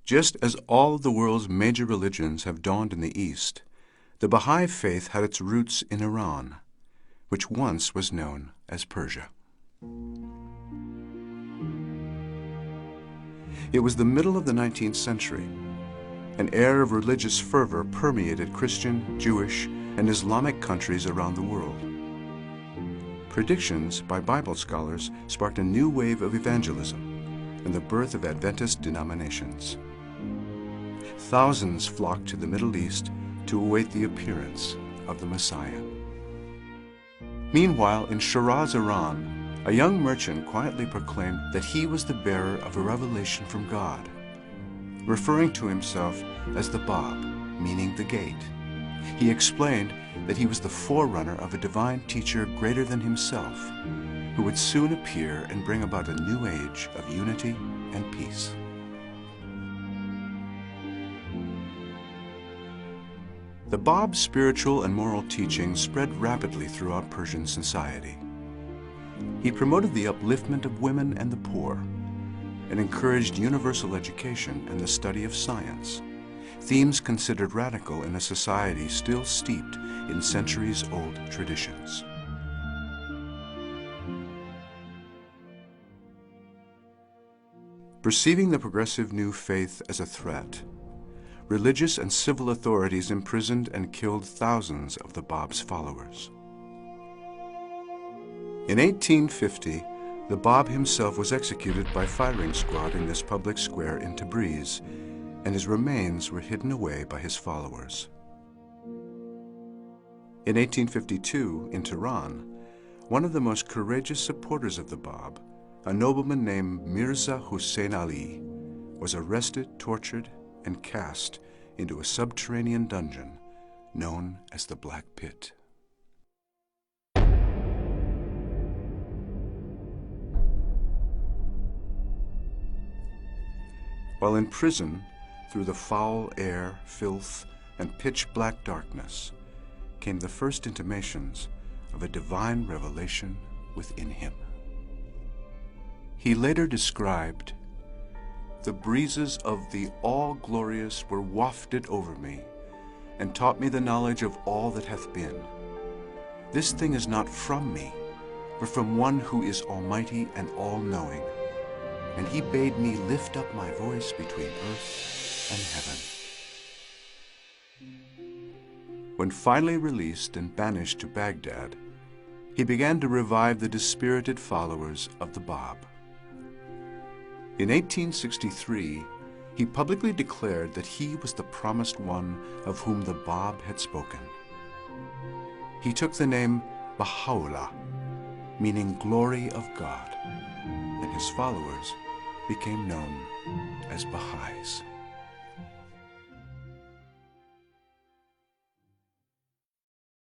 Just as all of the world's major religions have dawned in the East, the Baha'i faith had its roots in Iran, which once was known as Persia. It was the middle of the 19th century. An air of religious fervor permeated Christian, Jewish, and Islamic countries around the world. Predictions by Bible scholars sparked a new wave of evangelism and the birth of Adventist denominations. Thousands flocked to the Middle East to await the appearance of the Messiah. Meanwhile, in Shiraz, Iran, a young merchant quietly proclaimed that he was the bearer of a revelation from God, referring to himself as the Bab, meaning the gate. He explained that he was the forerunner of a divine teacher greater than himself, who would soon appear and bring about a new age of unity and peace. The Bab's spiritual and moral teachings spread rapidly throughout Persian society. He promoted the upliftment of women and the poor, and encouraged universal education and the study of science, themes considered radical in a society still steeped in centuries-old traditions. Perceiving the progressive new faith as a threat, religious and civil authorities imprisoned and killed thousands of the Bab's followers. In 1850, the Bab himself was executed by firing squad in this public square in Tabriz, and his remains were hidden away by his followers. In 1852, in Tehran, one of the most courageous supporters of the Bab, a nobleman named Mirza Hussein Ali, was arrested, tortured, and cast into a subterranean dungeon known as the Black Pit. While in prison, through the foul air, filth, and pitch-black darkness, came the first intimations of a divine revelation within him. He later described, "The breezes of the all-glorious were wafted over me, and taught me the knowledge of all that hath been. This thing is not from me, but from one who is almighty and all-knowing. And he bade me lift up my voice between earth and heaven." When finally released and banished to Baghdad, he began to revive the dispirited followers of the Bab. In 1863, he publicly declared that he was the promised one of whom the Bab had spoken. He took the name Bahaullah, meaning glory of God, and his followers became known as Baha'is.